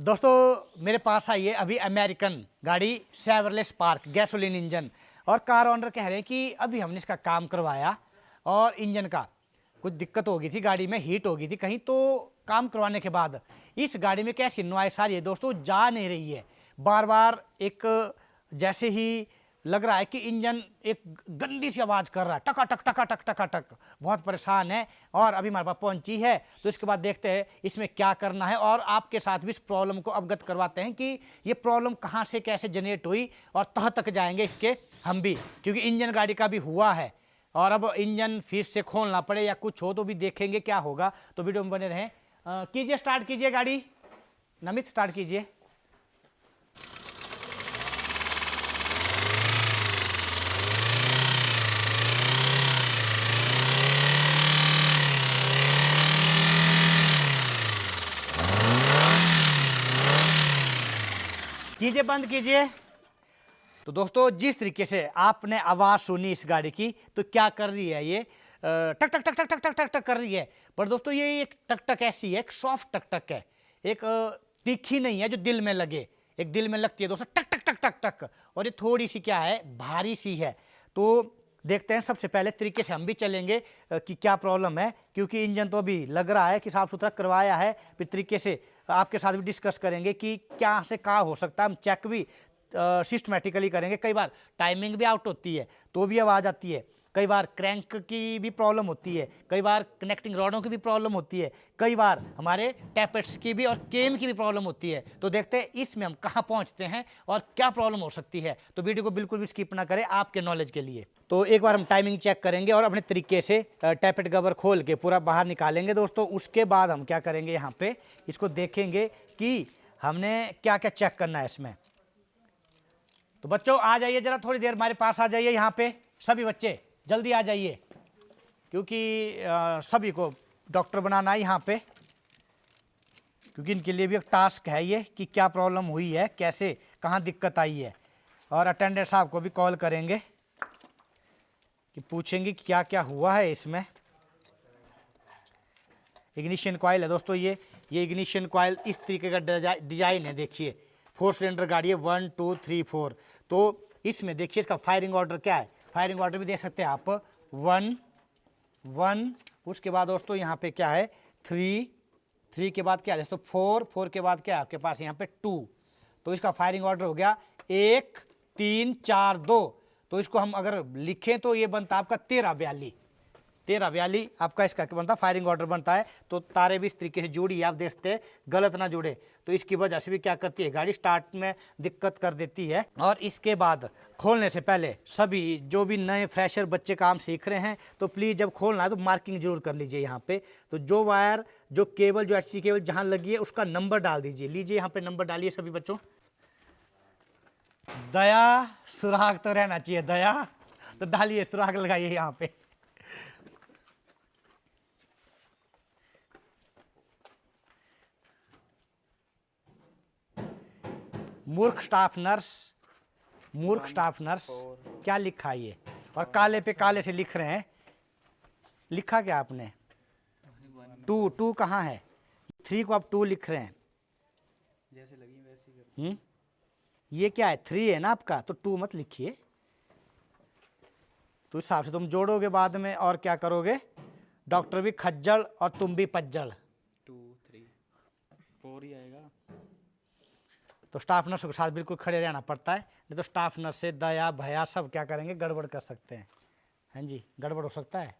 दोस्तों मेरे पास आई है अभी अमेरिकन गाड़ी शेवरले स्पार्क गैसोलीन इंजन। और कार ओनर कह रहे हैं कि अभी हमने इसका काम करवाया और इंजन का कुछ दिक्कत हो गई थी, गाड़ी में हीट हो गई थी कहीं, तो काम करवाने के बाद इस गाड़ी में कैसी नॉइस आ रही है दोस्तों, जा नहीं रही है। बार बार एक जैसे ही लग रहा है कि इंजन एक गंदी सी आवाज़ कर रहा है, टका टक टका टक टका टक। बहुत परेशान है और अभी हमारे पास पहुंची है, तो इसके बाद देखते हैं इसमें क्या करना है और आपके साथ भी इस प्रॉब्लम को अवगत करवाते हैं कि ये प्रॉब्लम कहाँ से कैसे जनरेट हुई और तह तक जाएंगे इसके हम भी, क्योंकि इंजन गाड़ी का भी हुआ है और अब इंजन फिर से खोलना पड़े या कुछ हो तो भी देखेंगे क्या होगा। तो वीडियो में बने रहें। कीजिए, स्टार्ट कीजिए गाड़ी, नमित स्टार्ट कीजिए। कीजिए, बंद कीजिए। तो दोस्तों जिस तरीके से आपने आवाज सुनी इस गाड़ी की, तो क्या कर रही है ये, टक टक टक टक टक टक टक टक कर रही है। पर दोस्तों ये एक टक टक ऐसी है, एक सॉफ्ट टक टक है, एक तीखी नहीं है जो दिल में लगे। एक दिल में लगती है दोस्तों टक टक टक टक टक, और ये थोड़ी सी क्या है, भारी सी है। तो देखते हैं, सबसे पहले तरीके से हम भी चलेंगे कि क्या प्रॉब्लम है, क्योंकि इंजन तो अभी लग रहा है कि साफ सुथरा करवाया है। फिर तरीके से आपके साथ भी डिस्कस करेंगे कि क्या से क्या हो सकता है। हम चेक भी सिस्टमेटिकली करेंगे। कई बार टाइमिंग भी आउट होती है तो भी आवाज़ आती है, कई बार क्रैंक की भी प्रॉब्लम होती है, कई बार कनेक्टिंग रॉडों की भी प्रॉब्लम होती है, कई बार हमारे टैपेट्स की भी और केम की भी प्रॉब्लम होती है। तो देखते हैं इसमें हम कहाँ पहुँचते हैं और क्या प्रॉब्लम हो सकती है। तो वीडियो को बिल्कुल भी स्किप ना करें, आपके नॉलेज के लिए। तो एक बार हम टाइमिंग चेक करेंगे और अपने तरीके से टैपेट कवर खोल के पूरा बाहर निकालेंगे दोस्तों। उसके बाद हम क्या करेंगे, यहाँ पे इसको देखेंगे कि हमने क्या क्या चेक करना है इसमें। तो बच्चों आ जाइए, जरा थोड़ी देर हमारे पास आ जाइए, यहाँ पे सभी बच्चे जल्दी आ जाइए, क्योंकि सभी को डॉक्टर बनाना है यहाँ पे, क्योंकि इनके लिए भी एक टास्क है ये कि क्या प्रॉब्लम हुई है, कैसे कहाँ दिक्कत आई है। और अटेंडेंट साहब को भी कॉल करेंगे कि पूछेंगे कि क्या क्या हुआ है इसमें। इग्निशन कॉइल है दोस्तों, ये इग्निशन कॉइल इस तरीके का डिजाइन है। देखिए 4 सिलेंडर गाड़ी है, 1 2 3 4। तो इसमें देखिए इसका फायरिंग ऑर्डर क्या है, फायरिंग ऑर्डर भी देख सकते हैं आप, 1 1। उसके बाद दोस्तों यहाँ पे क्या है, 3 3 के बाद क्या है दोस्तों, 4 4 के बाद क्या है आपके पास यहाँ पे 2। तो इसका फायरिंग ऑर्डर हो गया 1 3 4 2। तो इसको हम अगर लिखें तो ये बनता आपका 1342 आपका इसका बनता फायरिंग ऑर्डर बनता है। तो तारे भी इस तरीके से जुड़ी है, आप देखते हैं गलत ना जुड़े। तो इसकी वजह से भी क्या करती है, गाड़ी स्टार्ट में दिक्कत कर देती है। और इसके बाद खोलने से पहले सभी जो भी नए फ्रेशर बच्चे काम सीख रहे हैं, तो प्लीज़ जब खोलना है तो मार्किंग जरूर कर लीजिए यहाँ पे। तो जो वायर, जो केबल, जो एचटी केबल जहाँ लगी है उसका नंबर डाल दीजिए। लीजिए यहाँ पे नंबर डालिए सभी बच्चों। दया सुराग तो रहना चाहिए, दया तो डालिए, सुराग लगाइए यहाँ पे। मूर्ख स्टाफ नर्स, मूर्ख स्टाफ नर्स, क्या लिखा है ये, और काले पे काले से लिख रहे हैं। लिखा क्या आपने, 2 2 कहाँ है, 3 को आप 2 लिख रहे हैं, जैसे लगी वैसे ही ये क्या है, 3 है ना आपका, तो 2 मत लिखिए। तो इस हिसाब से तुम जोड़ोगे बाद में और क्या करोगे, डॉक्टर भी खज्जल और तुम भी पज्जल। 2 3 4 ही आएगा। तो स्टाफ नर्स के साथ बिल्कुल खड़े रहना पड़ता है, नहीं तो स्टाफ नर्स से दया भैया सब क्या करेंगे, गड़बड़ कर सकते हैं। हाँ जी, गड़बड़ हो सकता है।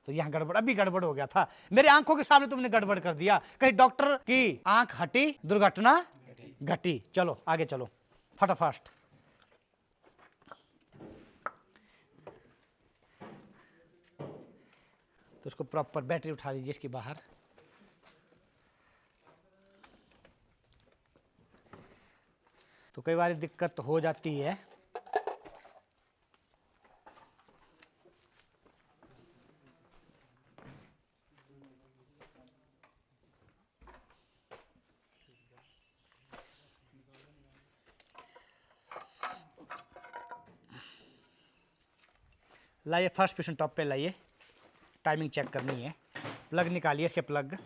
तो यहाँ गड़बड़, अभी गड़बड़ हो गया था, मेरे आंखों के सामने तुमने गड़बड़ कर दिया। कहीं डॉक्टर की आंख हटी, दुर्घटना घटी। चलो आगे चलो फटाफट। तो इसको प्रॉपर बैटरी उठा दीजिए इसकी बाहर। तो कई बार दिक्कत हो जाती है। लाइए फर्स्ट पोजीशन टॉप पे लाइए, टाइमिंग चेक करनी है। प्लग निकालिए इसके, प्लग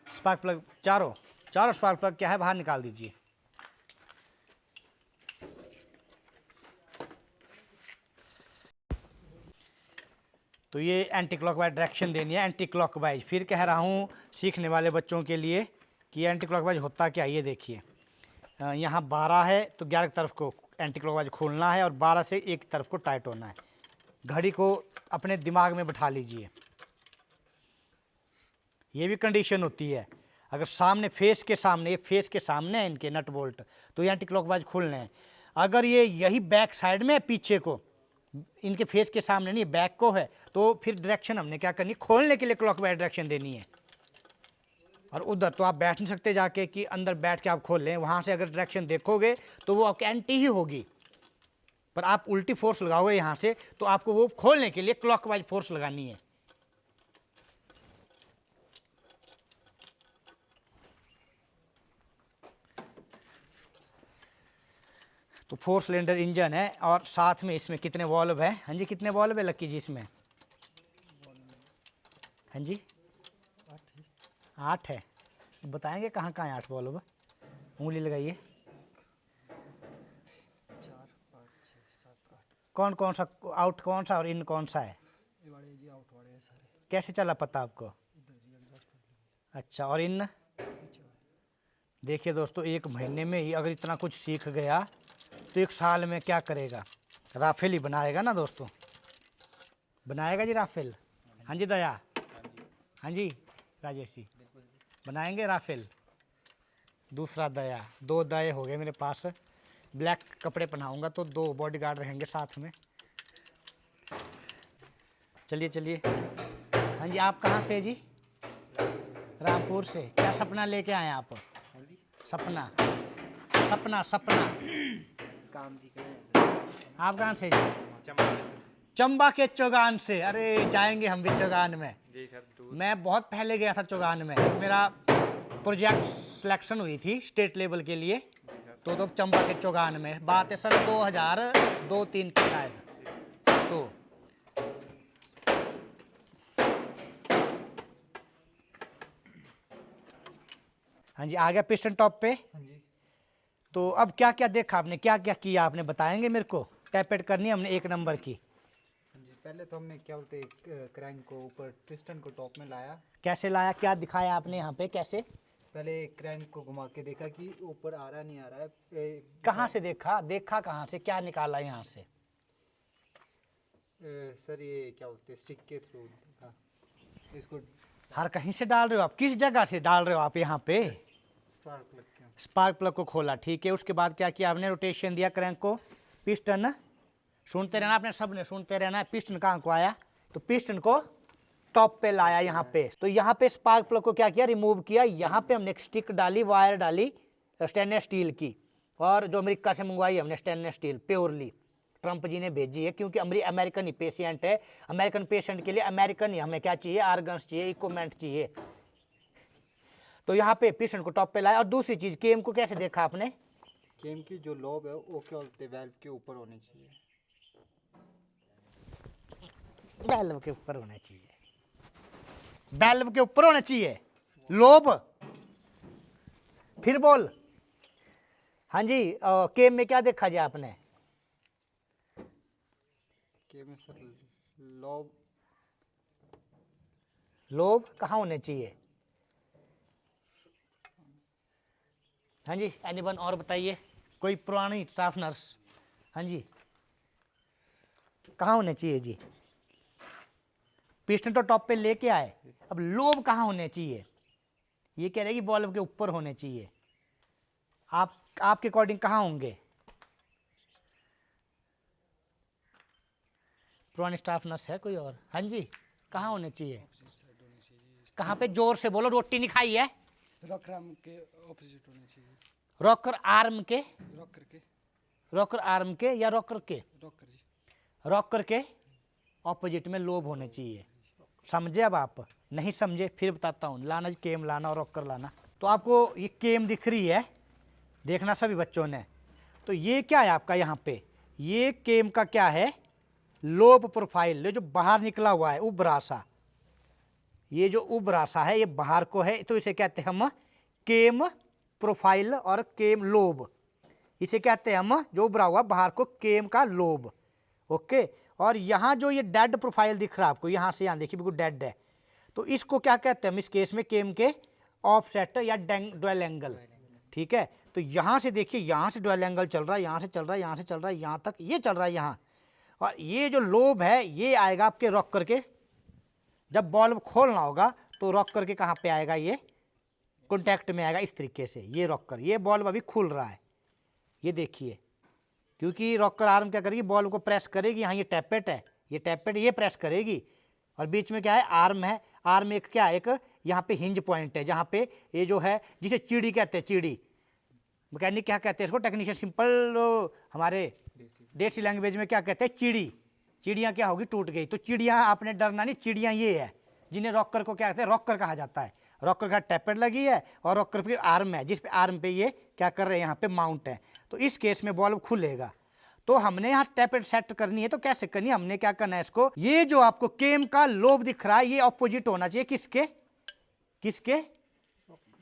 स्पार्क प्लग चारों चारों स्पार्क प्लग क्या है बाहर निकाल दीजिए। तो ये एंटी क्लॉकवाइज डायरेक्शन देनी है, एंटी क्लॉकवाइज। फिर कह रहा हूँ सीखने वाले बच्चों के लिए कि एंटी क्लॉकवाइज होता क्या, ये देखिए। यहाँ 12 है तो 11 की तरफ को एंटी क्लॉकवाइज खोलना है और 12 से एक तरफ को टाइट होना है। घड़ी को अपने दिमाग में बैठा लीजिए। ये भी कंडीशन होती है, अगर सामने फेस के सामने, ये फेस के सामने है इनके नट बोल्ट, तो ये एंटी क्लॉकवाइज खोलने हैं। अगर ये यही बैक साइड में है, पीछे को, इनके फेस के सामने नहीं बैक को है, तो फिर डायरेक्शन हमने क्या करनी, खोलने के लिए क्लॉकवाइज डायरेक्शन देनी है। और उधर तो आप बैठ नहीं सकते जाके कि अंदर बैठ के आप खोल लें, वहाँ से अगर डायरेक्शन देखोगे तो वो आपकी एंटी ही होगी। पर आप उल्टी फोर्स लगाओगे यहाँ से, तो आपको वो खोलने के लिए क्लॉकवाइज फोर्स लगानी है। तो 4 सिलेंडर इंजन है और साथ में इसमें कितने वॉल्व है? हाँ जी, कितने वॉल्व है लक्की जी इसमें? हाँ जी 8 है। बताएंगे कहाँ कहाँ है 8 वॉल्व? उंगली लगाइए। 4 5 6 7 8। कौन कौन सा आउट, कौन सा और इन कौन सा है? ये वाले जी आउट वाले हैं सारे। कैसे चला पता आपको? इधर जी एग्जॉस्ट कर अच्छा, और इन? पीछे वाले। देखिए दोस्तों, एक महीने में ही अगर इतना कुछ सीख गया तो एक साल में क्या करेगा? राफेल ही बनाएगा ना दोस्तों, बनाएगा जी राफेल। हाँ जी दया, हाँ जी राजेश जी, बनाएंगे राफेल। दूसरा दया, 2 दये हो गए मेरे पास। ब्लैक कपड़े पहनाऊंगा तो 2 बॉडीगार्ड रहेंगे साथ में। चलिए चलिए। हाँ जी, आप कहाँ से जी? रामपुर से। क्या सपना लेके आए आप? सपना सपना सपना। काम जी करें। आप कहाँ से जी? चंबा के चौगान से। अरे जाएंगे हम भी चौगान में। जी सर। मैं बहुत पहले गया था चौगान में, मेरा प्रोजेक्ट सिलेक्शन हुई थी स्टेट लेवल के लिए, तो चंबा के चौगान में। बात है सर 2002-3 की शायद। तो हाँ जी, आ गया पिस्टन टॉप पे। हाँ जी। तो अब क्या क्या देखा आपने, क्या क्या किया आपने, बताएंगे मेरे को? टैपेट करनी हमने 1 नंबर की। हाँ जी, पहले तो हमने क्या बोलते क्रैंक को ऊपर, पिस्टन को टॉप में लाया। कैसे लाया, क्या दिखाया आपने यहाँ पे, कैसे? पहले क्रैंक को घुमा के देखा कि ऊपर आ रहा नहीं आ रहा है। कहाँ से देखा, देखा कहाँ से, क्या निकाला यहाँ से? सर ये क्या बोलते स्टिक के थ्रू था इसको। हर कहीं से डाल रहे हो आप? किस जगह से डाल रहे हो आप यहाँ पे? स्पार्क प्लग के। स्पार्क प्लग को खोला, ठीक है। उसके बाद क्या किया आपने? रोटेशन दिया क्रैंक को। पिस्टन सुनते रहना आपने, सब ने सुनते रहना है। पिस्टन कहाँ को आया? तो पिस्टन को टॉप पे लाया यहाँ पे। तो यहाँ पे स्पार्क प्लग को क्या किया? रिमूव किया। यहाँ पे हमने एक स्टिक डाली, वायर डाली स्टेनलेस स्टील की, और जो अमेरिका से मंगवाई हमने स्टेनलेस स्टील प्योरली, ट्रंप जी ने भेजी है, क्योंकि अमेरिकन ही पेशेंट है। अमेरिकन पेशेंट के लिए अमेरिकन ही हमें क्या चाहिए, आर्गन्स चाहिए, इक्विपमेंट चाहिए। तो यहाँ पे पिस्टन को टॉप पे लाया। और दूसरी चीज, केम को कैसे देखा आपने? केम की जो लॉब है वो क्या बोलते वेल्व के ऊपर होनी चाहिए। बैल्व के ऊपर होना चाहिए, बैल्व के ऊपर होना चाहिए। लोब, फिर बोल। हाँ जी, केम में क्या देखा जी आपने? केम में सर लॉब, लोब कहाँ होने चाहिए? हाँ जी, एनीवन और बताइए, कोई पुरानी स्टाफ नर्स। हाँ जी, कहाँ होने चाहिए जी? पिस्टन तो टॉप पे लेके आए, अब लोब कहाँ होने चाहिए? ये कह रहे कि बॉल्व के ऊपर होने चाहिए। आपके अकॉर्डिंग कहाँ होंगे? पुरानी स्टाफ नर्स है कोई और? हाँ जी, कहाँ होने चाहिए? कहाँ पे? जोर से बोलो, रोटी नहीं खाई है। रॉकर आर्म के ऑपोजिट होने चाहिए। रॉकर आर्म के? रॉकर के। रॉकर आर्म के या रॉकर के? रॉकर जी। रॉकर के ऑपोजिट में लोब होने चाहिए। समझे? अब आप नहीं समझे फिर बताता हूँ। लाना जी केम लाना और रॉकर लाना। तो आपको ये केम दिख रही है, देखना सभी बच्चों ने। तो ये क्या है आपका यहाँ पे? ये केम का क्या है? लोब प्रोफाइल, जो बाहर निकला हुआ है उभरा सा, ये जो उभरा सा है ये बाहर को है, तो इसे कहते हैं हम केम प्रोफाइल और केम लोब, इसे कहते हैं हम जो उभरा हुआ बाहर को केम का लोब। ओके, और यहाँ जो ये डेड प्रोफाइल दिख रहा है आपको, यहाँ से यहाँ देखिए बिल्कुल डेड है, तो इसको क्या कहते हैं हम इस केस में, केम के ऑफसेट या ड्वेल एंगल। ठीक है, तो यहाँ से देखिए, यहाँ से ड्वेल एंगल चल रहा है, यहाँ से चल रहा है, यहाँ से चल रहा है, यहाँ तक ये चल रहा है यहाँ, और ये जो लोब है ये आएगा आपके रॉक करके, जब बॉल्ब खोलना होगा तो रॉक करके कहाँ पे आएगा, ये कॉन्टैक्ट में आएगा इस तरीके से, ये रॉकर, ये बॉल्ब अभी खुल रहा है, ये देखिए, क्योंकि रॉकर आर्म क्या करेगी, बॉल्ब को प्रेस करेगी, यहाँ ये टैपेट है, ये टैपेट ये प्रेस करेगी, और बीच में क्या है, आर्म है, आर्म एक क्या है, एक यहाँ पे हिंज पॉइंट है, जहाँ पे ये जो है जिसे चिड़ी कहते हैं, चिड़ी मैकेनिक क्या कहते हैं इसको, टेक्नीशियन सिंपल हमारे देसी लैंग्वेज में क्या कहते हैं, चिड़ी, चिड़ियाँ क्या होगी, टूट गई, तो चिड़ियाँ आपने डरना नहीं, चिड़ियाँ ये है जिन्हें रॉकर को क्या कहते हैं, रॉकर कहा जाता है, रॉकर का टैपेट लगी है और रॉकर पे आर्म है, जिस पे आर्म पे ये क्या कर रहे हैं, यहाँ पे माउंट है, तो इस केस में बॉल्ब खुलेगा। तो हमने यहाँ टैपेट सेट करनी है, तो कैसे करनी है, हमने क्या करना है इसको, ये जो आपको केम का लोब दिख रहा है ये ऑपोजिट होना चाहिए किसके, किसके,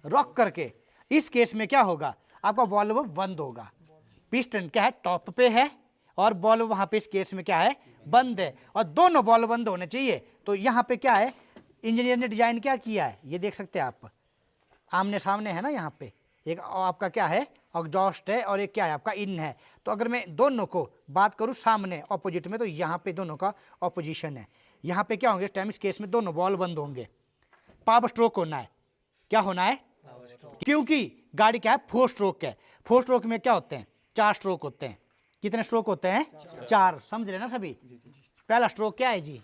रॉकर के। इस केस में क्या होगा, आपका बॉल्ब बंद होगा, पिस्टन क्या है टॉप पे है और बॉल्ब वहां पे इस केस में क्या है, बंद है, और दोनों बॉल्ब बंद होने चाहिए। तो यहाँ पे क्या है, इंजीनियर ने डिजाइन क्या किया है, ये देख सकते हैं आप, आमने सामने है ना, यहाँ पे एक आपका क्या है एग्जॉस्ट है और एक क्या है आपका इन है, तो अगर मैं दोनों को बात करूँ सामने ऑपोजिट में, तो यहाँ पे दोनों का ऑपोजिशन है, यहाँ पे क्या होंगे इस टाइम, इस केस में दोनों बॉल बंद होंगे, पावर स्ट्रोक होना है, क्या होना है, क्योंकि गाड़ी क्या है, 4 स्ट्रोक है, 4 स्ट्रोक में क्या होते हैं, 4 स्ट्रोक होते हैं, कितने स्ट्रोक होते हैं, 4, समझ रहे ना सभी। पहला स्ट्रोक क्या है जी,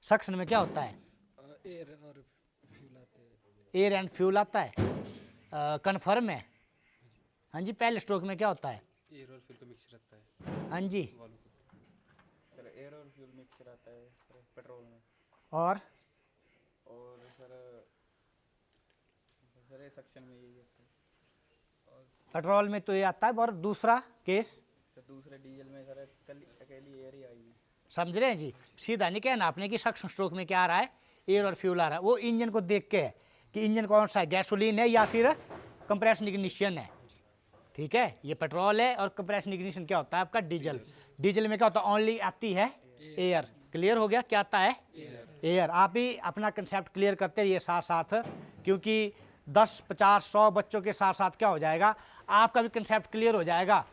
सक्शन में क्या होता है, एयर एंड फ्यूल आता है, कन्फर्म है, हाँ जी, पहले स्ट्रोक में क्या होता है, एयर और फ्यूल का मिक्सचर रहता है हाँ जी, सर, एयर और फ्यूल मिक्सचर आता है पेट्रोल में, और सर ये सेक्शन में यही आता है, और पेट्रोल में तो ये आता है, और दूसरा केस, सर दूसरे डीजल में सर अकेली एयर ही आएगी। समझ रहे हैं जी, सीधा नहीं कहना आपने कि सक्शन स्ट्रोक में क्या आ रहा है, एयर और फ्यूल आ रहा है, वो इंजन को देख के है कि इंजन कौन सा है, गैसोलीन है या फिर कंप्रेशन इग्निशन है। ठीक है, ये पेट्रोल है और कंप्रेशन इग्निशन क्या होता है आपका, डीजल, डीजल में क्या होता है, ओनली आती है एयर, क्लियर हो गया, क्या आता है, एयर। आप भी अपना कंसेप्ट क्लियर करते रहिए साथ साथ, क्योंकि 10, 50, 100 बच्चों के साथ साथ क्या हो जाएगा, आपका भी कंसेप्ट क्लियर हो जाएगा,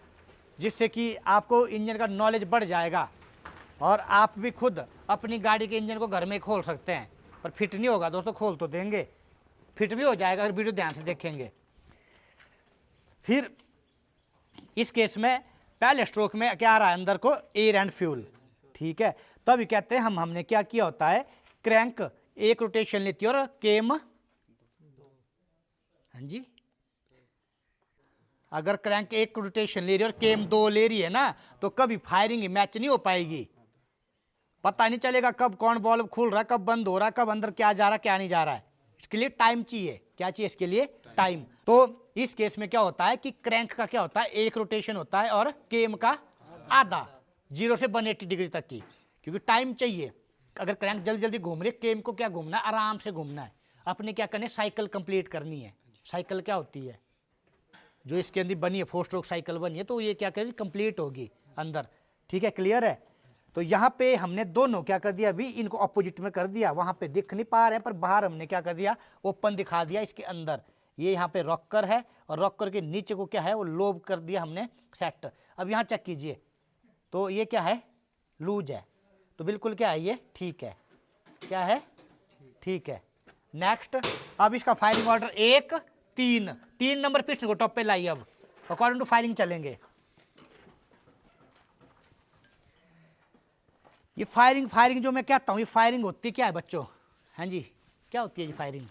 जिससे कि आपको इंजन का नॉलेज बढ़ जाएगा, और आप भी खुद अपनी गाड़ी के इंजन को घर में खोल सकते हैं, पर फिट नहीं होगा दोस्तों, खोल तो देंगे, फिट भी हो जाएगा अगर वीडियो ध्यान से देखेंगे। फिर इस केस में पहले स्ट्रोक में क्या आ रहा है अंदर को, एयर एंड फ्यूल, ठीक है, तभी कहते हैं हमने क्या किया होता है, क्रैंक एक रोटेशन लेती है और केम, हाँ जी, अगर क्रैंक एक रोटेशन ले रही है और केम 2 ले रही है ना, तो कभी फायरिंग मैच नहीं हो पाएगी, पता नहीं चलेगा कब कौन बॉल्ब खुल रहा है, कब बंद हो रहा है, कब अंदर क्या जा रहा है क्या नहीं जा रहा है, इसके लिए टाइम चाहिए, क्या चाहिए इसके लिए, टाइम। तो इस केस में क्या होता है कि क्रैंक का क्या होता है, एक रोटेशन होता है और केम का आधा, 0 से 180 डिग्री तक की, क्योंकि टाइम चाहिए, अगर क्रैंक जल्दी जल्दी घूम रही है, केम को क्या घूमना है, आराम से घूमना है, अपने क्या करने, साइकिल कंप्लीट करनी है। साइकिल क्या होती है, जो इसके अंदर बनी है, 4 स्ट्रोक साइकिल बनी है, तो ये क्या करेगी, कंप्लीट होगी अंदर, ठीक है, क्लियर है। तो यहाँ पे हमने दोनों क्या कर दिया, अभी इनको अपोजिट में कर दिया, वहाँ पे दिख नहीं पा रहे हैं, पर बाहर हमने क्या कर दिया, ओपन दिखा दिया, इसके अंदर ये यहाँ पे रॉकर है और रॉकर के नीचे को क्या है, वो लोब कर दिया हमने सेट। अब यहाँ चेक कीजिए, तो ये क्या है, लूज है, तो बिल्कुल क्या है, ये ठीक है, क्या है, ठीक है। नेक्स्ट, अब इसका फायरिंग ऑर्डर 1, 3 नंबर पिस्टन को टॉप पे लाइए, अब अकॉर्डिंग टू फायरिंग चलेंगे। ये फायरिंग जो मैं कहता हूँ, ये फायरिंग होती क्या है बच्चों, हाँ जी, क्या होती है जी फायरिंग,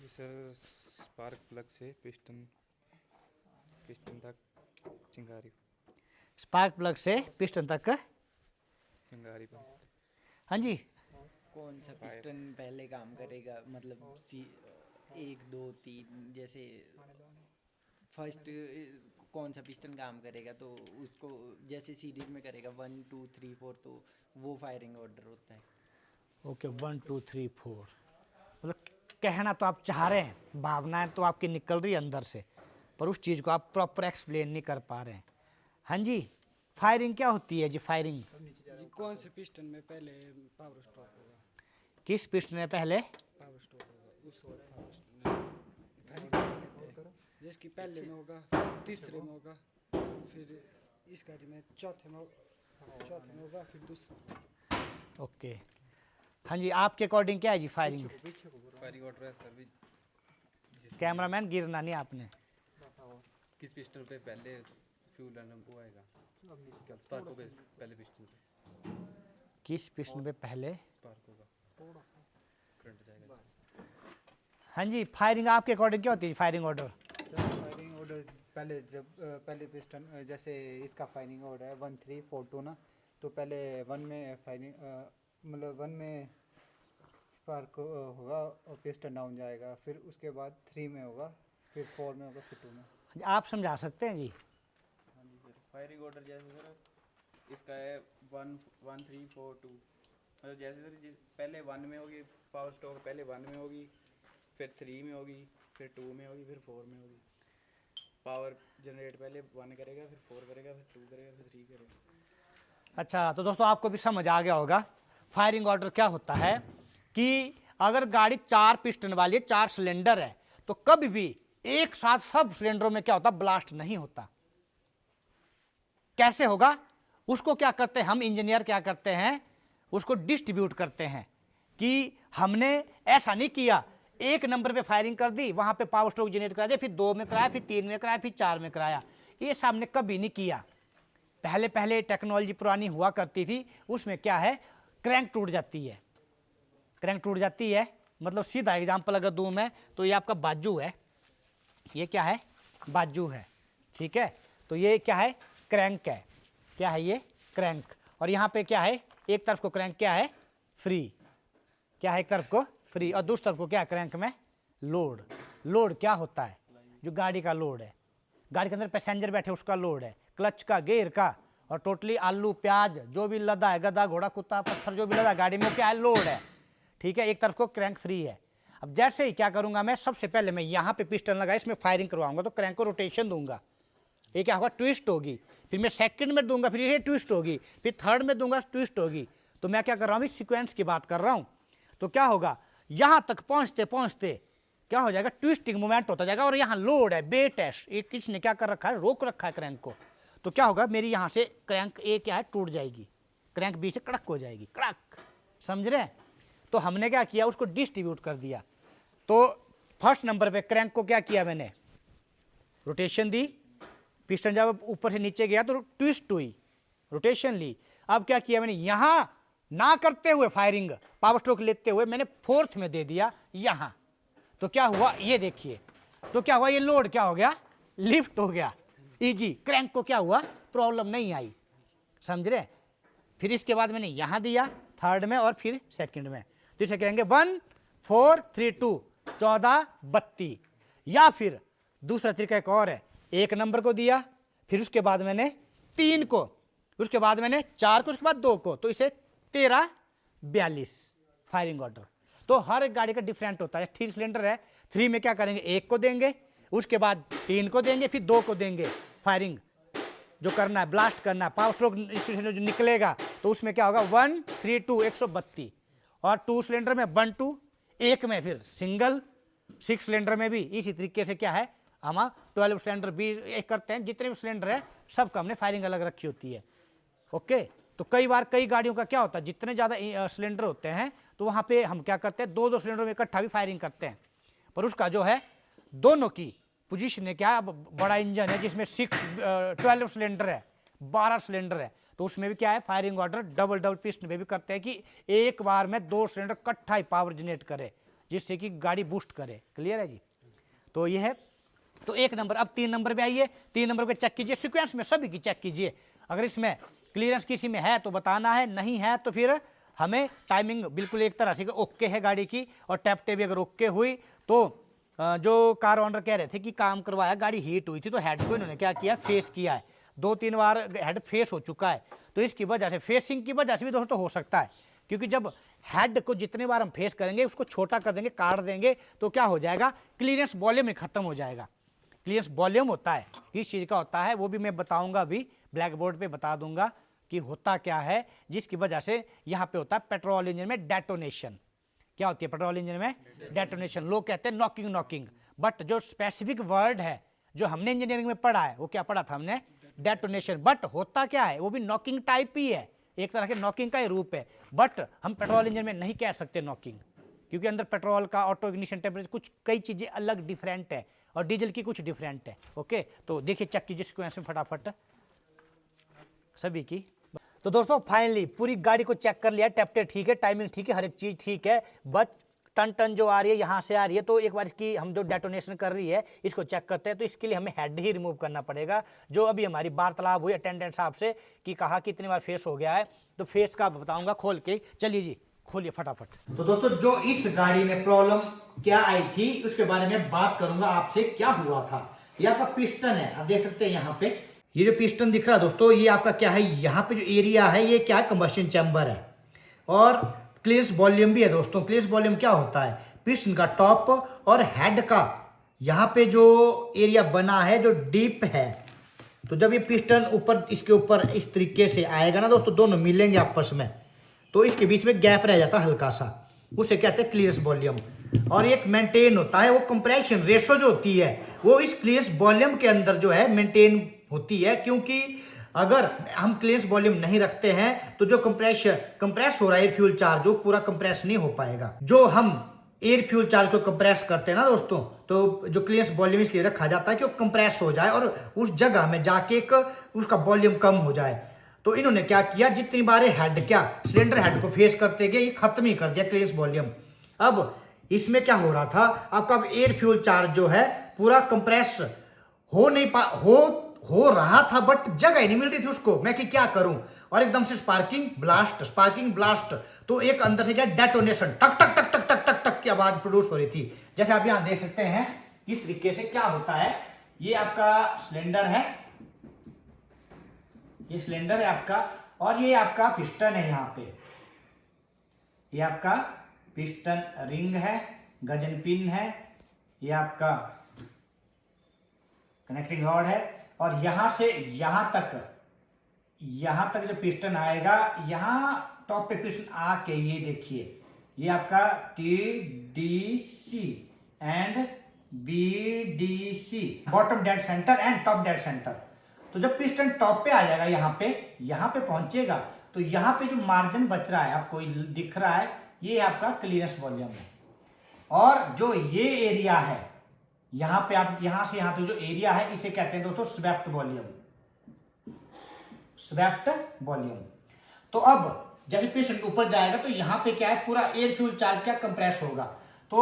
सर स्पार्क प्लग से पिस्टन तक चिंगारी स्पार्क प्लग से पिस्टन तक, चिंगारी पर, हाँ जी, कौन सा पिस्टन पहले काम करेगा, मतलब 1 2 3, जैसे फर्स्ट कौन सा पिस्टन काम करेगा, तो उसको जैसे सीरीज में करेगा 1 2 3 4, तो वो फायरिंग ऑर्डर होता है। ओके 1 2 3 4, मतलब कहना तो आप चाह रहे हैं, भावनाएं तो आपकी निकल रही है अंदर से, पर उस चीज़ को आप प्रॉपर एक्सप्लेन नहीं कर पा रहे हैं। हाँ जी, फायरिंग क्या होती है जी? फायरिंग ये कौन से पिस्टन में पहले पावर स्ट्रोक होगा? किस पिस्टन में पहले? पावर स्ट्रोक होगा उस पावर जिसकी पहले में होगा, तीसरे में होगा, फिर इस गाड़ी में चौथे में होगा, फिर दूसरा। ओके, हाँ जी, आपके अकॉर्डिंग क्या है जी फायरिंग? फायरिंग ऑर्डर है सर भी। कैमरामैन गिरना नहीं आपने। किस पिस्टन पे पहले फ्यूल वो आएगा? स्पार्क होगा पहले पिस्टन पे। किस पिस्टन पे पहले? स्पार्क होगा, करंट जाएगा। हाँ जी, फायरिंग आपके अकॉर्डिंग क्या होती है फायरिंग ऑर्डर? फायरिंग ऑर्डर पहले जब पहले पिस्टन जैसे इसका फायरिंग ऑर्डर है 1 3 4 2 ना, तो पहले 1 में फायरिंग मतलब 1 में स्पार्क होगा और पिस्टन डाउन जाएगा, फिर उसके बाद 3 में होगा, फिर 4 में होगा, फिर 2 में। आप समझा सकते हैं जी? हाँ जी सर, फायरिंग ऑर्डर जैसे सर इसका है 1 1 3 4 2, मतलब जैसे सर पहले 1 में होगी पावर स्ट्रोक, पहले 1 में होगी, फिर 3 में होगी, फिर 2 में होगी, फिर 4 में होगी। पावर जनरेट पहले 1 करेगा, फिर 4 करेगा, फिर 2 करेगा, फिर 3 करेगा। अच्छा, तो दोस्तों आपको भी समझ आ गया होगा फायरिंग ऑर्डर क्या होता है कि अगर गाड़ी 4 पिस्टन वाली है, 4 सिलेंडर है, तो कभी भी एक साथ सब सिलेंडरों में क्या होता, ब्लास्ट नहीं होता। कैसे होगा? उसको क्या करते हैं हम इंजीनियर, क्या करते हैं उसको डिस्ट्रीब्यूट करते हैं कि हमने ऐसा नहीं किया 1 नंबर पे फायरिंग कर दी, वहां पे पावर स्ट्रोक जनरेट करा दिया, फिर 2 में कराया, फिर 3 में कराया, फिर 4 में कराया। ये सामने कभी नहीं किया। पहले पहले टेक्नोलॉजी पुरानी हुआ करती थी, उसमें क्या है, क्रैंक टूट जाती है। क्रैंक टूट जाती है मतलब सीधा एग्जांपल अगर दूं मैं, तो ये आपका बाजू है, ये क्या है, बाजू है, ठीक है। तो ये क्या है, क्रैंक है। क्या है ये, क्रैंक। और यहाँ पे क्या है, एक तरफ को क्रैंक क्या है, फ्री। क्या है, एक तरफ को फ्री और दूसरी तरफ को क्या, क्रैंक में लोड। लोड क्या होता है, जो गाड़ी का लोड है, गाड़ी के अंदर पैसेंजर बैठे उसका लोड है, क्लच का, गियर का, और टोटली आलू प्याज जो भी लदा है, गधा घोड़ा कुत्ता पत्थर जो भी लदा गाड़ी में, क्या है, लोड है, ठीक है। एक तरफ को क्रैंक फ्री है। अब जैसे ही क्या करूंगा मैं, सबसे पहले मैं यहाँ पे पिस्टन लगा, इसमें फायरिंग करवाऊंगा, तो क्रैंक को रोटेशन दूंगा, ये क्या होगा, ट्विस्ट होगी। फिर मैं सेकंड में दूंगा, फिर ये ट्विस्ट होगी, फिर थर्ड में दूंगा, ट्विस्ट होगी। तो मैं क्या कर रहा हूँ, सीक्वेंस की बात कर रहा हूँ। तो क्या होगा, यहां तक पहुंचते पहुंचते क्या हो जाएगा, ट्विस्टिंग मूवमेंट होता जाएगा, और यहाँ लोड है, बेट है, एक किसने क्या कर रखा है, रोक रखा है क्रैंक को। तो क्या होगा, मेरी यहां से क्रैंक ए क्या है, टूट जाएगी, क्रैंक बी से कड़क हो जाएगी, कड़क, समझ रहे हैं। तो हमने क्या किया, उसको डिस्ट्रीब्यूट कर दिया। तो फर्स्ट नंबर पे क्रैंक को क्या किया मैंने, रोटेशन दी, पिस्टन जब ऊपर से नीचे गया तो ट्विस्ट हुई, रोटेशन ली। अब क्या किया मैंने, यहां ना करते हुए फायरिंग, पावर स्ट्रोक लेते हुए मैंने 4th में दे दिया यहां। तो क्या हुआ, ये देखिए, तो क्या हुआ, ये लोड क्या हो गया, लिफ्ट हो गया, इजी। क्रैंक को क्या हुआ, प्रॉब्लम नहीं आई, समझ रहे। फिर इसके बाद मैंने यहां दिया 3rd में और फिर 2nd में, तो इसे कहेंगे 1 4 3 2 14 32। या फिर दूसरा तरीका एक और है, 1 नंबर को दिया, फिर उसके बाद मैंने 3 को, उसके बाद मैंने 4 को, उसके बाद 2 को, तो इसे 13 42 फायरिंग ऑर्डर। तो हर एक गाड़ी का डिफरेंट होता है। 3 सिलेंडर है, 3 में क्या करेंगे, 1 को देंगे, उसके बाद 3 को देंगे, फिर 2 को देंगे। फायरिंग जो करना है, ब्लास्ट करना है, पावर स्ट्रोक जो निकलेगा, तो उसमें क्या होगा, 1 3 2 132। और 2 सिलेंडर में 1 2, 1 में फिर सिंगल, 6 सिलेंडर में भी इसी तरीके से क्या है, हम 12 सिलेंडर भी एक करते हैं। जितने भी सिलेंडर है सबका हमने फायरिंग अलग रखी होती है, ओके। तो कई बार कई गाड़ियों का क्या होता है, जितने ज़्यादा सिलेंडर होते हैं तो वहाँ पे हम क्या करते हैं, 2-2 सिलेंडर में इकट्ठा भी फायरिंग करते हैं। पर उसका जो है दोनों की पोजीशन है, क्या, बड़ा इंजन है जिसमें 12 सिलेंडर है, 12 सिलेंडर है, तो उसमें भी क्या है, firing order double double piston में भी करते हैं कि एक बार में 2 सिलेंडर इकट्ठा ही पावर जनरेट करे, जिससे कि गाड़ी बूस्ट करे। क्लियर है जी। तो ये है, तो 1 नंबर। अब 3 नंबर पे आइए, 3 नंबर पे चेक कीजिए, सीक्वेंस में सभी की चेक कीजिए। अगर इसमें क्लियरेंस किसी में है तो बताना है, नहीं है तो फिर हमें टाइमिंग बिल्कुल एक तरह से ओके है गाड़ी की, और टैप भी अगर ओके हुई तो जो कार ओनर कह रहे थे कि काम करवाया, गाड़ी हीट हुई थी, तो हेड को इन्होंने क्या किया, फेस किया है। 2-3 बार हेड फेस हो चुका है, तो इसकी वजह से, फेसिंग की वजह से भी दोस्तों हो सकता है क्योंकि जब हेड को जितने बार हम फेस करेंगे उसको छोटा कर देंगे, काट देंगे, तो क्या हो जाएगा, क्लियरेंस वॉल्यूम में खत्म हो जाएगा। क्लियरेंस वॉल्यूम होता है, किस चीज़ का होता है वो भी मैं बताऊंगा, अभी ब्लैक बोर्ड पे बता दूंगा कि होता क्या है, जिसकी वजह से यहाँ पे होता है पेट्रोल इंजन में डेटोनेशन। क्या होती है पेट्रोल इंजन में? डेटोनेशन। लोग कहते हैं नॉकिंग नॉकिंग, बट जो स्पेसिफिक वर्ड है जो हमने इंजीनियरिंग में पढ़ा है वो क्या पढ़ा था हमने? डेटोनेशन। बट होता क्या है, वो भी नॉकिंग टाइप ही है, एक तरह के नॉकिंग का ही रूप है, बट हम पेट्रोल इंजन में नहीं कह सकते नॉकिंग, क्योंकि अंदर पेट्रोल का ऑटो इग्निशन टेम्परेचर कुछ कई चीज़ें अलग डिफरेंट है और डीजल की कुछ डिफरेंट है। ओके, तो देखिए चेक कीजिए इसको ऐसे फटाफट सभी की। तो दोस्तों फाइनली पूरी गाड़ी को चेक कर लिया, टैप्टे ठीक है, टाइमिंग ठीक है, हर एक चीज़ ठीक है, बस टन टन जो आ रही है यहाँ से आ रही है। तो एक बार इसकी हम जो डेटोनेशन कर रही है इसको चेक करते हैं। तो इसके लिए हमें हेड ही रिमूव करना पड़ेगा, जो अभी हमारी वार्तालाप हुई अटेंडेंट साहब से कि कहा कि इतनी बार फेस हो गया है, तो फेस का बताऊंगा खोल के। चलिए जी खोलिए फटाफट। तो दोस्तों जो इस गाड़ी में प्रॉब्लम क्या आई थी उसके बारे में बात करूंगा आपसे, क्या हुआ था। ये आपका पिस्टन है, आप देख सकते हैं यहाँ पे ये जो पिस्टन दिख रहा है दोस्तों, ये आपका क्या है, यहाँ पे जो एरिया है ये क्या है, कंबस्शन चैम्बर है और क्लियरेंस वॉल्यूम भी है दोस्तों। क्लियरेंस वॉल्यूम क्या होता है, पिस्टन का टॉप और हेड का यहाँ पे जो एरिया बना है जो डीप है, तो जब ये पिस्टन ऊपर इसके ऊपर इस तरीके से आएगा ना दोस्तों, दोनों मिलेंगे आपस में, तो इसके बीच में गैप रह जाता है हल्का सा, उसे कहते हैं क्लियरेंस वॉल्यूम। और एक मेंटेन होता है, वो कंप्रेशन रेशो जो होती है वो इस क्लियरेंस वॉल्यूम के अंदर जो है मेंटेन होती है, क्योंकि अगर हम क्लियरेंस वॉल्यूम नहीं रखते हैं तो जो कंप्रेस हो रहा है एयर फ्यूल चार्ज वो पूरा कंप्रेस नहीं हो पाएगा। जो हम एयर फ्यूल चार्ज को कंप्रेस करते हैं ना दोस्तों, तो जो क्लियरेंस वॉल्यूम इसलिए रखा जाता है कि वो कंप्रेस हो जाए और उस जगह में जाके उसका वॉल्यूम कम हो जाए। तो इन्होंने क्या किया, जितनी बार हेड क्या सिलेंडर हेड को फेस करते गए, ये खत्म ही कर दिया क्लियरेंस वॉल्यूम। अब इसमें क्या हो रहा था, आपका एयर फ्यूल चार्ज जो है पूरा कंप्रेस हो रहा था, बट जगह ही नहीं मिल रही थी उसको। मैं कि क्या करूं, और एकदम से स्पार्किंग ब्लास्ट, तो एक अंदर से क्या डेटोनेशन, टक टक टक टक टक टक टक की आवाज प्रोड्यूस हो रही थी। जैसे आप यहां देख सकते हैं किस तरीके से क्या होता है। ये आपका सिलेंडर है, ये सिलेंडर है आपका, और ये आपका पिस्टन है। यहाँ पे ये आपका पिस्टन रिंग है, गजन पिन है, ये आपका कनेक्टिंग रॉड है, और यहां से यहां तक जो पिस्टन आएगा, यहां टॉप पे पिस्टन आके ये देखिए, ये आपका TDC and BDC, bottom dead centre and top dead centre. तो जब पिस्टन टॉप पे आ जाएगा, यहाँ पे पहुंचेगा, तो यहाँ पे जो मार्जिन बच रहा है आपको दिख रहा है, ये आपका क्लियरेंस वॉल्यूम है। और जो ये एरिया है यहाँ पे, आप यहाँ से यहाँ तक जो एरिया है इसे कहते हैं दोस्तों स्वेप्ट वॉल्यूम। तो अब जैसे पिस्टन ऊपर जाएगा तो यहाँ पे क्या है, पूरा एयर फ्यूल चार्ज क्या कंप्रेस होगा। तो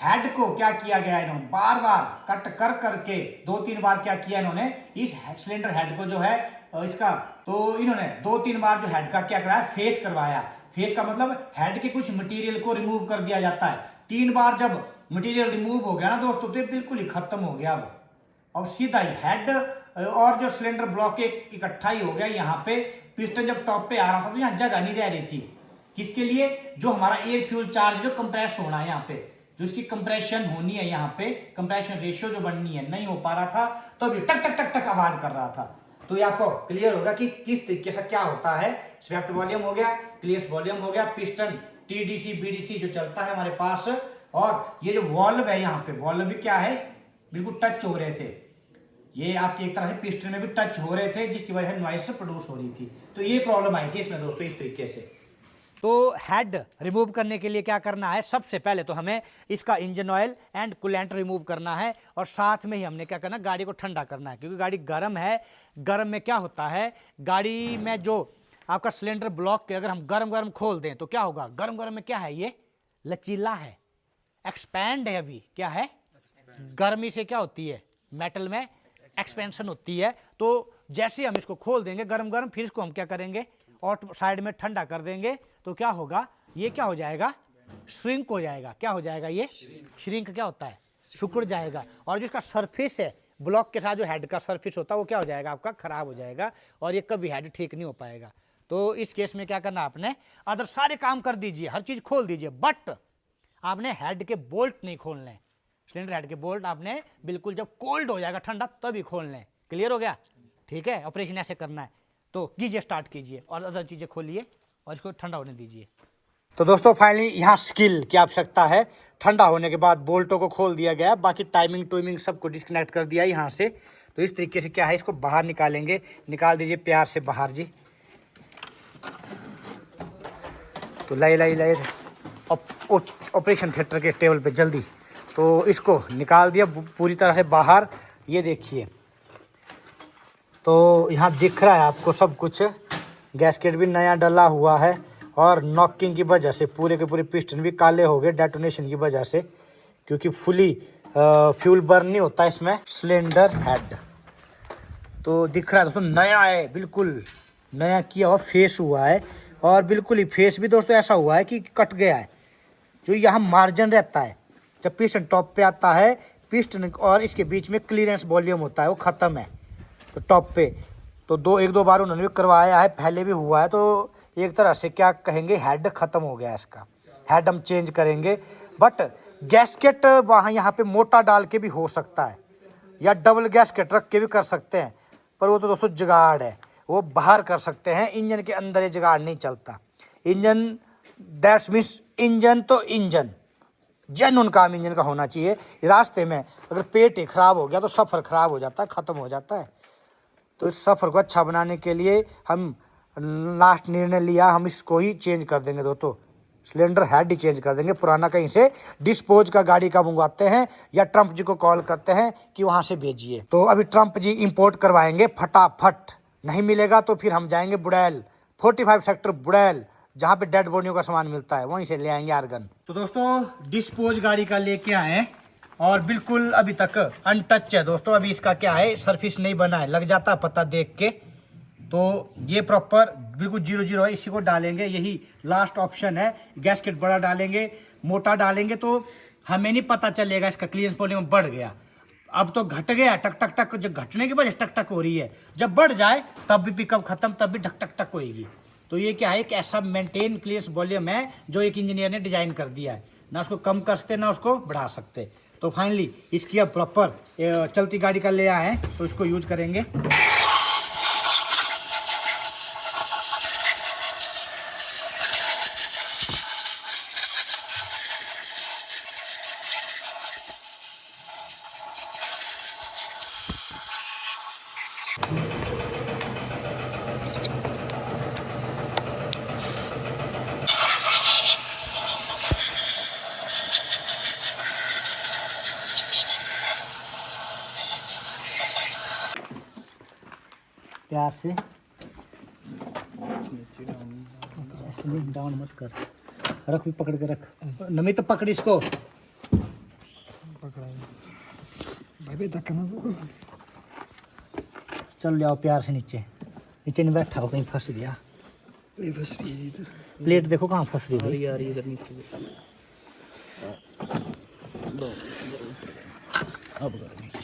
हेड को क्या किया गया, इन्होंने बार बार कट कर करके 2-3 बार क्या किया इन्होंने, इस सिलेंडर हेड को जो है इसका, तो इन्होंने 2-3 बार जो हेड का क्या कराया, फेस करवाया। फेस का मतलब हेड के कुछ मटेरियल को रिमूव कर दिया जाता है। 3 बार जब मटेरियल रिमूव हो गया ना दोस्तों, तो बिल्कुल ही खत्म हो गया। अब सीधा ही हेड और जो सिलेंडर ब्लॉक इकट्ठा ही हो गया। यहाँ पे पिस्टन जब टॉप पे आ रहा था तो यहाँ जगह नहीं रह रही थी, किसके लिए, जो हमारा एयर फ्यूल चार्ज जो कंप्रेस होना है, यहाँ पे जो इसकी कंप्रेशन होनी है, यहाँ पे कंप्रेशन रेशियो जो बननी है, नहीं हो पा रहा था, तो अभी टक टक टक टक आवाज कर रहा था। तो ये आपको क्लियर होगा कि किस तरीके से क्या होता है। स्वेप्ट वॉल्यूम हो गया, क्लियरेंस वॉल्यूम हो गया, पिस्टन TDC BDC जो चलता है हमारे पास, और ये जो वॉल्व है, यहाँ पे वॉल्व भी क्या है, बिल्कुल टच हो रहे थे, ये आपकी एक तरह से पिस्टन में भी टच हो रहे थे, जिसकी वजह से नॉइस प्रोड्यूस हो रही थी। तो ये प्रॉब्लम आई थी इसमें दोस्तों, इस तरीके से। तो हेड रिमूव करने के लिए क्या करना है, सबसे पहले तो हमें इसका engine oil and coolant remove करना है, और साथ में ही हमने क्या करना है, गाड़ी को ठंडा करना है, क्योंकि गाड़ी गर्म है। गर्म में क्या होता है, गाड़ी में जो आपका सिलेंडर ब्लॉक के अगर हम गर्म खोल दें तो क्या होगा, गर्म में क्या है, ये लचीला है, एक्सपैंड है। अभी क्या है, गर्मी से क्या होती है, मेटल में एक्सपेंशन होती है। तो जैसे ही हम इसको खोल देंगे गर्म, फिर इसको हम क्या करेंगे, और साइड में ठंडा कर देंगे, तो क्या होगा, ये क्या हो जाएगा, श्रिंक हो जाएगा। क्या हो जाएगा, ये श्रिंक क्या होता है, सिकुड़ जाएगा। और जिसका सरफेस है ब्लॉक के साथ, जो हेड का सरफेस होता है, वो क्या हो जाएगा, आपका खराब हो जाएगा, और ये कभी हेड ठीक नहीं हो पाएगा। तो इस केस में क्या करना आपने, अदर सारे काम कर दीजिए, हर चीज खोल दीजिए, बट आपने हेड के बोल्ट नहीं खोलने। सिलेंडर हेड के बोल्ट आपने बिल्कुल जब कोल्ड हो जाएगा, ठंडा, तभी खोलने। क्लियर हो गया? ठीक है, ऑपरेशन ऐसे करना है। तो कीजिए, स्टार्ट कीजिए और अदर चीजें खोलिए और इसको ठंडा होने दीजिए। तो दोस्तों फाइनली यहाँ स्किल की आवश्यकता है। ठंडा होने के बाद बोल्टों को खोल दिया गया, बाकी टाइमिंग टूमिंग सबको डिस्कनेक्ट कर दिया यहाँ से। तो इस तरीके से क्या है, इसको बाहर निकालेंगे। निकाल दीजिए प्यार से बाहर जी। तो लाइए ऑपरेशन थिएटर के टेबल पे जल्दी। तो इसको निकाल दिया पूरी तरह से बाहर। ये देखिए, तो यहाँ दिख रहा है आपको सब कुछ। गैस्केट भी नया डला हुआ है और नॉकिंग की वजह से पूरे के पूरे पिस्टन भी काले हो गए डेटोनेशन की वजह से, क्योंकि फुली फ्यूल बर्न नहीं होता इसमें। सिलेंडर हेड तो दिख रहा है दोस्तों, नया है, बिल्कुल नया किया हुआ फेस हुआ है। और बिल्कुल ही फेस भी दोस्तों ऐसा हुआ है कि कट गया है। जो यहाँ मार्जिन रहता है जब पिस्टन टॉप पे आता है, पिस्टन और इसके बीच में क्लीयरेंस वॉल्यूम होता है, वो ख़त्म है। तो टॉप पे तो एक दो बार उन्होंने भी करवाया है, पहले भी हुआ है। तो एक तरह से क्या कहेंगे, हेड ख़त्म हो गया है इसका। हेड हम चेंज करेंगे, बट गैस्केट वहाँ यहाँ पे मोटा डाल के भी हो सकता है, या डबल गैस्केट रख के भी कर सकते हैं। पर वो तो दोस्तों जुगाड़ है, वो बाहर कर सकते हैं। इंजन के अंदर ये जुगाड़ नहीं चलता। इंजन दैट्स मीन्स इंजन तो इंजन जेन्युइन काम इंजन का होना चाहिए। रास्ते में अगर पेट ही ख़राब हो गया तो सफ़र ख़राब हो जाता है, ख़त्म हो जाता है। तो इस सफ़र को अच्छा बनाने के लिए हम लास्ट निर्णय लिया, हम इसको ही चेंज कर देंगे दोस्तों। सिलेंडर हेड ही चेंज कर देंगे, पुराना कहीं से डिस्पोज का गाड़ी का मंगवाते हैं या ट्रम्प जी को कॉल करते हैं कि वहाँ से भेजिए। तो अभी ट्रम्प जी इंपोर्ट करवाएंगे फटाफट। नहीं मिलेगा तो फिर हम जाएंगे बुड़ैल, 45 सेक्टर बुड़ैल, जहाँ पे डेड बॉडियों का सामान मिलता है, वहीं से ले आएंगे आर्गन। तो दोस्तों डिस्पोज गाड़ी का लेके आए और बिल्कुल अभी तक अनटच है दोस्तों। अभी इसका क्या है, सरफेस नहीं बना है, लग जाता पता देख के। तो ये प्रॉपर बिल्कुल 0-0 है, इसी को डालेंगे, यही लास्ट ऑप्शन है। गैस्केट बड़ा डालेंगे, मोटा डालेंगे तो हमें नहीं पता चलेगा इसका क्लियरेंस वॉल्यूम बढ़ गया। अब तो घट गया, टक टक टक, जब घटने की वजह से टक टक हो रही है। जब बढ़ जाए तब भी पिकअप खत्म, तब भी ढक टक टक होएगी। तो ये क्या है, एक ऐसा मेंटेन क्लियरेंस वॉल्यूम है जो एक इंजीनियर ने डिजाइन कर दिया है। ना उसको कम कर सकते ना उसको बढ़ा सकते। तो फाइनली इसकी अब प्रॉपर चलती गाड़ी का ले आए हैं, तो इसको यूज करेंगे। प्यार से ऐसे नहीं, डाउन मत कर, रख भी पकड़ के रख। नमित पकड़ इसको, भाई धक्का ना दो। चल जाओ प्यार से नीचे। नीचे नहीं बैठा हो, कहीं फंस गया। ये फंस रही है इधर। प्लेट देखो कहाँ फंस रही है। आ रही है इधर नीचे। अब करो नीचे,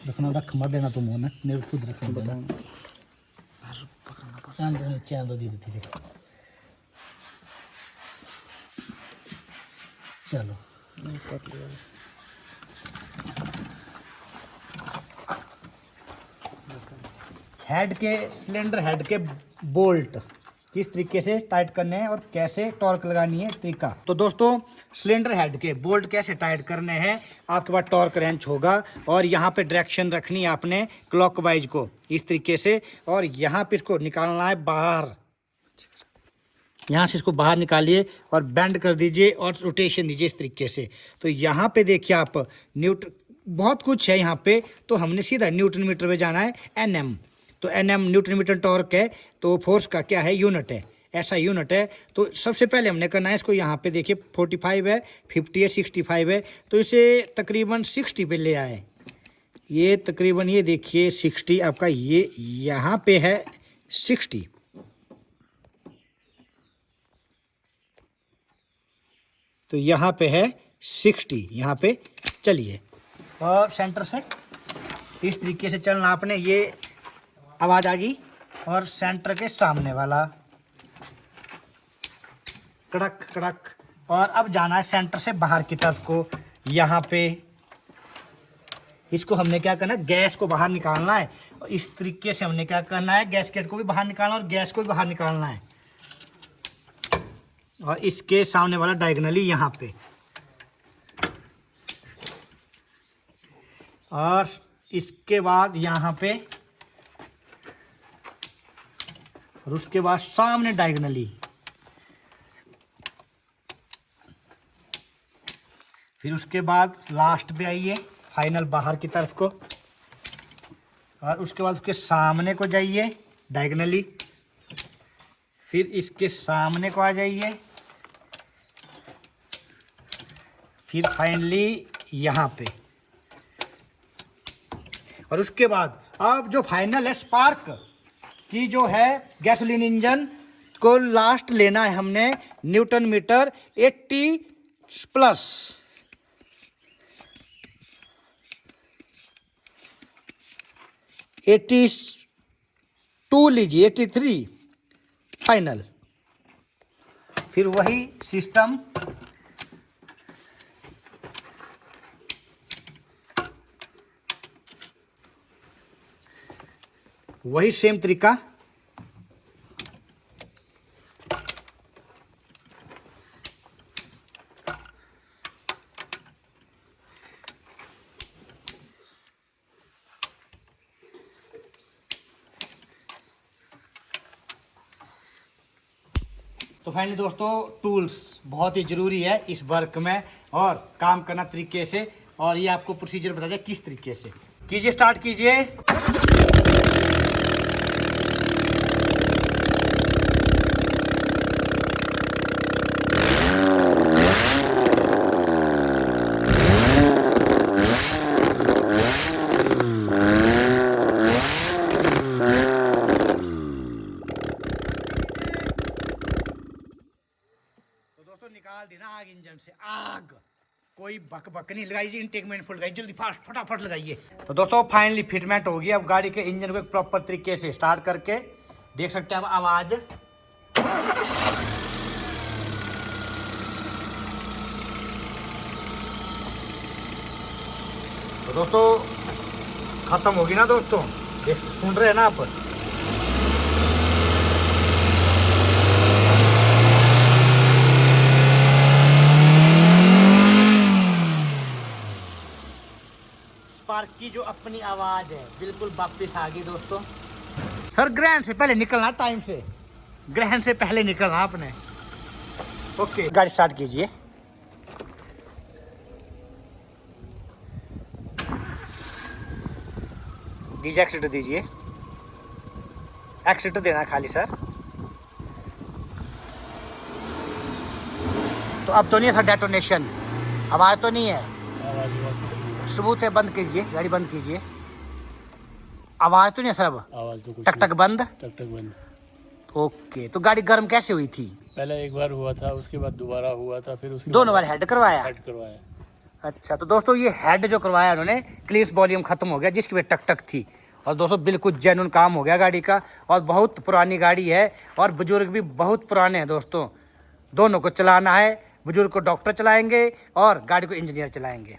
रखना, रख मत देना तुम, होना मेरे खुद रखना देना। नीचे आंदो धीरे धीरे। चलो हेड के, सिलेंडर हेड के बोल्ट किस तरीके से टाइट करने हैं और कैसे टॉर्क लगानी है तरीका। तो दोस्तों सिलेंडर हेड के बोल्ट कैसे टाइट करने हैं, आपके पास टॉर्क रेंच होगा और यहाँ पे डायरेक्शन रखनी है आपने क्लॉकवाइज को, इस तरीके से। और यहाँ पे इसको निकालना है बाहर, यहाँ से इसको बाहर निकालिए और बेंड कर दीजिए और रोटेशन दीजिए इस तरीके से। तो यहाँ पे देखिए आप बहुत कुछ है यहाँ पे। तो हमने सीधा न्यूटन मीटर में जाना है, NM। तो NM न्यूटन मीटर टॉर्क है, तो फोर्स का क्या है, यूनिट है, ऐसा यूनिट है। तो सबसे पहले हमने करना है इसको, यहाँ पे देखिए 45 है, 50 है, 65 है, तो इसे तकरीबन 60 पे ले आए। ये तकरीबन ये देखिए 60 आपका, ये यहाँ पे है 60। तो यहाँ पे है 60, यहाँ पे चलिए और सेंटर से इस तरीके से चलना आपने। ये आवाज़ आ गई, और सेंटर के सामने वाला, कड़क कड़क। और अब जाना है सेंटर से बाहर की तरफ को, यहाँ पे इसको हमने क्या करना है, गैस को बाहर निकालना है। और इस तरीके से हमने क्या करना है, गैसकेट को भी बाहर निकालना और गैस को भी बाहर निकालना है। और इसके सामने वाला डायगोनली यहाँ पे, और इसके बाद यहाँ पे, और उसके बाद सामने डायगोनली, फिर उसके बाद लास्ट पे आइए फाइनल बाहर की तरफ को, और उसके बाद उसके सामने को जाइए डायगोनली, फिर इसके सामने को आ जाइए, फिर फाइनली यहाँ पे। और उसके बाद अब जो फाइनल है स्पार्क की जो है गैसोलीन इंजन को लास्ट लेना है हमने न्यूटन मीटर 80+, 82 लीजिए, 83 फाइनल। फिर वही सिस्टम, वही सेम तरीका। तो फाइनली दोस्तों टूल्स बहुत ही ज़रूरी है इस वर्क में, और काम करना तरीके से। और ये आपको प्रोसीजर बता दिया किस तरीके से कीजिए, स्टार्ट कीजिए। निकाल देना आग इंजन से, आग कोई बक बक नहीं लगाई जी, इनटेक में फुल लगाई, जल्दी फास्ट फटाफट लगाइए। तो दोस्तों फाइनली फिटमेंट होगी। अब गाड़ी के इंजन को एक प्रॉपर तरीके से स्टार्ट करके देख सकते हैं आप आवाज। तो दोस्तों खत्म होगी ना दोस्तों, देख सुन रहे हैं ना आप। स्पार्क की जो अपनी आवाज है बिल्कुल वापस आ गई दोस्तों। सर ग्रहण से पहले निकलना, टाइम से, ग्रहण से पहले निकलना आपने। ओके गाड़ी स्टार्ट कीजिए। दीजिए एक्सीटर, दीजिए एक्सीटर देना खाली सर। तो अब तो नहीं है सर डेटोनेशन, आवाज तो नहीं है, सबूत है। बंद कीजिए गाड़ी, बंद कीजिए। आवाज तो नहीं है सर, अब आवाज तो कुछ टक टक बंद, टक टक बंद। ओके। तो गाड़ी गर्म कैसे हुई थी? पहले एक बार हुआ था, उसके बाद दोबारा हुआ था, फिर उसके दोनों बार हेड करवाया? हेड करवाया। अच्छा, तो दोस्तों ये हेड जो करवाया उन्होंने, क्लीस वॉल्यूम खत्म हो गया जिसकी वजह टक टक थी। और दोस्तों बिल्कुल जेन्युइन काम हो गया गाड़ी का, और बहुत पुरानी गाड़ी है, और बुजुर्ग भी बहुत पुराने हैं दोस्तों। दोनों को चलाना है, बुजुर्ग को डॉक्टर चलाएंगे और गाड़ी को इंजीनियर चलाएंगे।